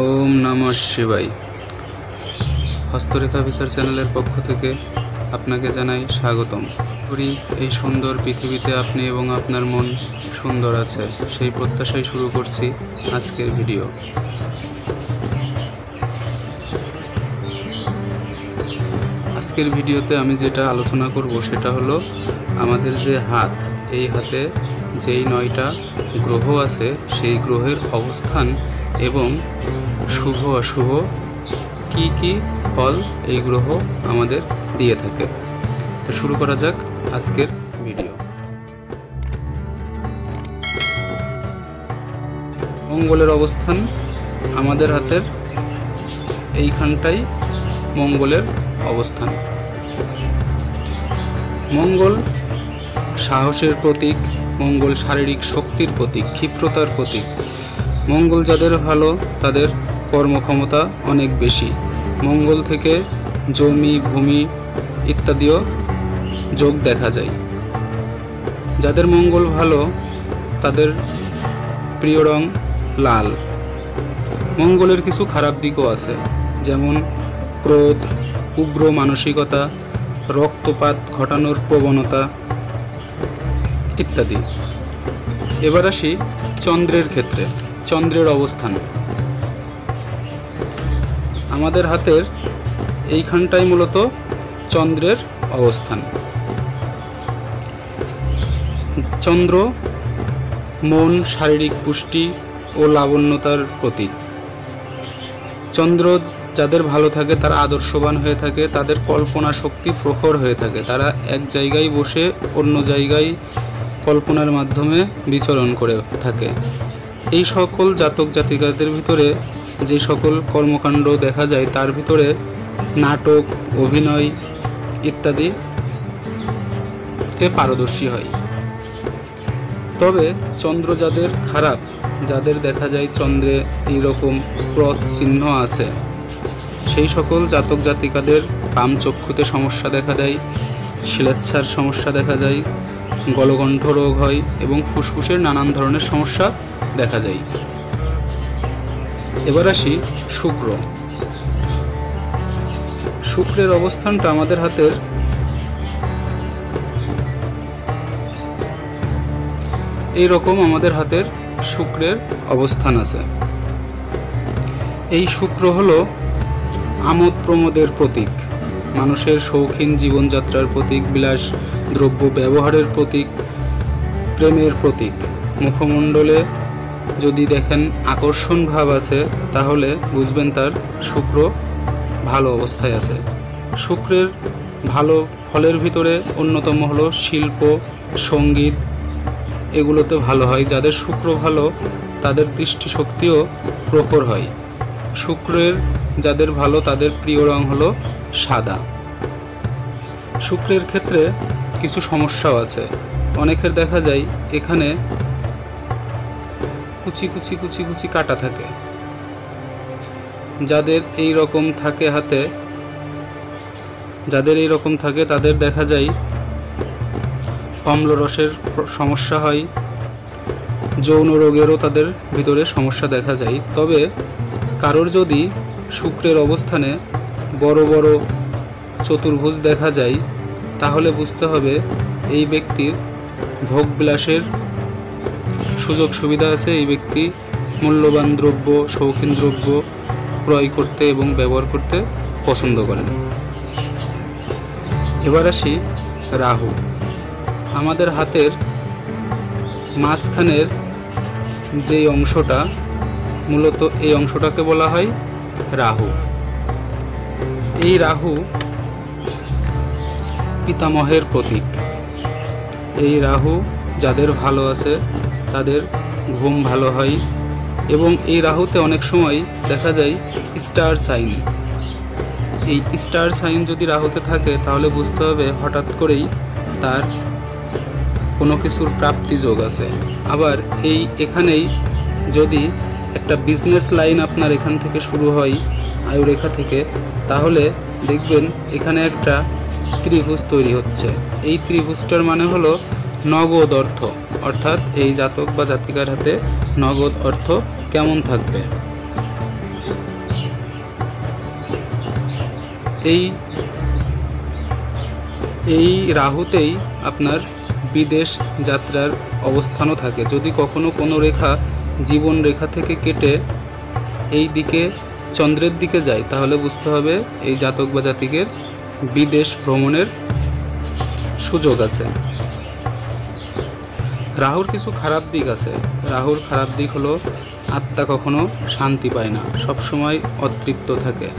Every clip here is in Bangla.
ওম নমঃ শিবায়। হস্তরেখা বিচার চ্যানেলের পক্ষ থেকে আপনাকে জানাই স্বাগতম। করি এই সুন্দর পৃথিবীতে আপনি এবং আপনার মন সুন্দর আছে, সেই প্রত্যাশায় শুরু করছি আজকের ভিডিও। আজকের ভিডিওতে আমি যেটা আলোচনা করব সেটা হলো আমাদের যে হাত, এই হাতে যেই 9টা গ্রহ আছে সেই গ্রহের অবস্থান এবং শুভ অশুভ কি কি ফল এই গ্রহ আমাদের দিয়ে থাকে। তো শুরু করা যাক আজকের ভিডিও। মঙ্গলের অবস্থান আমাদের হাতের এইখানটাই মঙ্গলের অবস্থান। মঙ্গল সাহসের প্রতীক, মঙ্গল শারীরিক শক্তির প্রতীক, ক্ষিপ্রতার প্রতীক। মঙ্গল যাদের ভালো তাদের কর্মক্ষমতা অনেক বেশি। মঙ্গল থেকে জমি, ভূমি ইত্যাদিও যোগ দেখা যায়। যাদের মঙ্গল ভালো তাদের প্রিয় রং লাল। মঙ্গলের কিছু খারাপ দিকও আছে, যেমন ক্রোধ, উগ্র মানসিকতা, রক্তপাত ঘটানোর প্রবণতা ইত্যাদি। এবার আসি চন্দ্রের ক্ষেত্রে। চন্দ্রের অবস্থান আমাদের হাতের এইখানটাই মূলত চন্দ্রের অবস্থান। চন্দ্র মন, শারীরিক পুষ্টি ও লাবণ্যতার প্রতীক। চন্দ্র যাদের ভালো থাকে তারা আদর্শবান হয়ে থাকে, তাদের কল্পনা শক্তি প্রখর হয়ে থাকে, তারা এক জায়গায় বসে অন্য জায়গায় কল্পনার মাধ্যমে বিচরণ করে থাকে। এই সকল জাতক জাতিকাদের ভিতরে যে সকল কর্মকাণ্ড দেখা যায় তার ভিতরে নাটক, অভিনয় ইত্যাদিতে পারদর্শী হয়। তবে চন্দ্র যাদের খারাপ, যাদের দেখা যায় চন্দ্রে এইরকম ক্রস চিহ্ন আছে, সেই সকল জাতক জাতিকাদের বাম চক্ষুতে সমস্যা দেখা দেয়, শিলেচ্ছার সমস্যা দেখা যায়, গলকণ্ঠ রোগ হয় এবং ফুসফুসের নানান ধরনের সমস্যা দেখা যায়। এবার আসি শুক্র। শুক্রের অবস্থানটা আমাদের হাতের এই রকম, আমাদের হাতের শুক্রের অবস্থান আছে। এই শুক্র হলো আমোদ প্রমোদের প্রতীক, মানুষের শৌখিন জীবনযাত্রার প্রতীক, বিলাস দ্রব্য ব্যবহারের প্রতীক, প্রেমের প্রতীক। মুখমণ্ডলে যদি দেখেন আকর্ষণ ভাব আছে তাহলে বুঝবেন তার শুক্র ভালো অবস্থায় আছে। শুক্রের ভালো ফলের ভিতরে অন্যতম হলো শিল্প, সঙ্গীত, এগুলোতে ভালো হয়। যাদের শুক্র ভালো তাদের দৃষ্টিশক্তিও প্রখর হয়। শুক্রের যাদের ভালো তাদের প্রিয় রং হলো সাদা। শুক্রের ক্ষেত্রে কিছু সমস্যাও আছে। অনেকের দেখা যায় এখানে কুচি কুচি কুচি কুচি কাটা থাকে। যাদের এই রকম থাকে হাতে, যাদের এই রকম থাকে তাদের দেখা যায় অম্লরসের সমস্যা হয়, যৌন রোগেরও তাদের ভিতরে সমস্যা দেখা যায়। তবে কারোর যদি শুক্রের অবস্থানে বড় বড় চতুর্ভুজ দেখা যায় তাহলে বুঝতে হবে এই ব্যক্তির ভোগবিলাসের সুযোগ সুবিধা আছে, এই ব্যক্তি মূল্যবান দ্রব্য, শৌখিন দ্রব্য ক্রয় করতে এবং ব্যবহার করতে পছন্দ করেন। এবার আসি রাহু। আমাদের হাতের মাঝখানের যেই অংশটা, মূলত এই অংশটাকে বলা হয় রাহু। এই রাহু পিতামহের প্রতীক। এই রাহু যাদের ভালো আছে তাদের ঘুম ভালো হয় এবং এই রাহুতে অনেক সময় দেখা যায় স্টার সাইন। এই স্টার সাইন যদি রাহুতে থাকে তাহলে বুঝতে হবে হঠাৎ করেই তার কোনো কিছুর প্রাপ্তি যোগ আছে। আবার এখানেই যদি একটা বিজনেস লাইন আপনার এখান থেকে শুরু হয় আয়ুরেখা থেকে, তাহলে দেখবেন এখানে একটা ত্রিভুজ তৈরি হচ্ছে। এই ত্রিভুজটার মানে হলো নগদ অর্থ, অর্থাৎ এই জাতক বা জাতিকার হাতে নগদ অর্থ কেমন থাকবে। এই রাহুতেই আপনার বিদেশ যাত্রার অবস্থানও থাকে। যদি কখনো কোনো রেখা জীবন রেখা থেকে কেটে এই দিকে চন্দ্রের দিকে যায়, তাহলে বুঝতে হবে এই জাতক বা জাতিকের বিদেশ ভ্রমণের সুযোগ আছে। রাহুর কিছু খারাপ দিক আছে। রাহুর খারাপ দিক হলো আত্মা কখনো শান্তি পায় না, সবসময় অতৃপ্ত থাকে,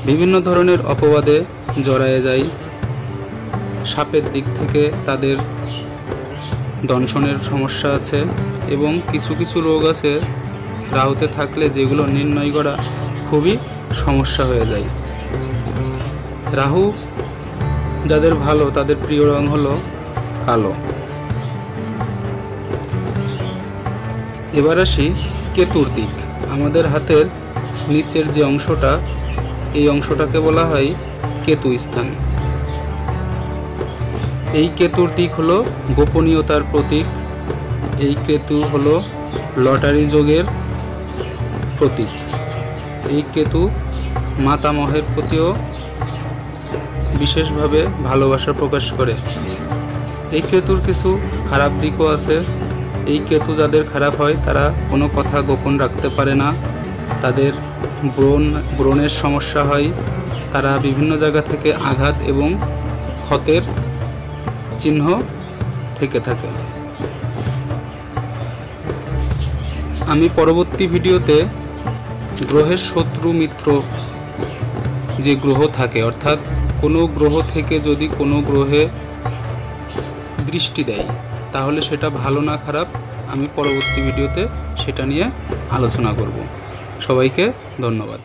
বিভিন্ন ধরনের অপবাদে জড়ায়ে যায়, সাপের দিক থেকে তাদের দংশনের সমস্যা আছে, এবং কিছু কিছু রোগ আছে রাহুতে থাকলে যেগুলো নির্ণয় করা খুবই সমস্যা হয়ে যায়। রাহু যাদের ভালো তাদের প্রিয় রং হলো কালো। এবার আসি কেতুর দিক। আমাদের হাতের নিচের যে অংশটা, এই অংশটাকে বলা হয় কেতু স্থান। এই কেতুর দিক হলো গোপনীয়তার প্রতীক। এই কেতু হলো লটারি যোগের প্রতীক। এই কেতু মাতামহের প্রতিও বিশেষভাবে ভালোবাসা প্রকাশ করে। এই কেতুর কিছু খারাপ দিকও আছে। এই কেতু যাদের খারাপ হয় তারা কোনো কথা গোপন রাখতে পারে না, তাদের ব্রণের সমস্যা হয়, তারা বিভিন্ন জায়গা থেকে আঘাত এবং ক্ষতের চিহ্ন থেকে থাকে। আমি পরবর্তী ভিডিওতে গ্রহের শত্রু মিত্র যে গ্রহ থাকে, অর্থাৎ কোনো গ্রহ থেকে যদি কোনো গ্রহে দৃষ্টি দেয় তাহলে সেটা ভালো না খারাপ, আমি পরবর্তী ভিডিওতে সেটা নিয়ে আলোচনা করব। সবাইকে ধন্যবাদ।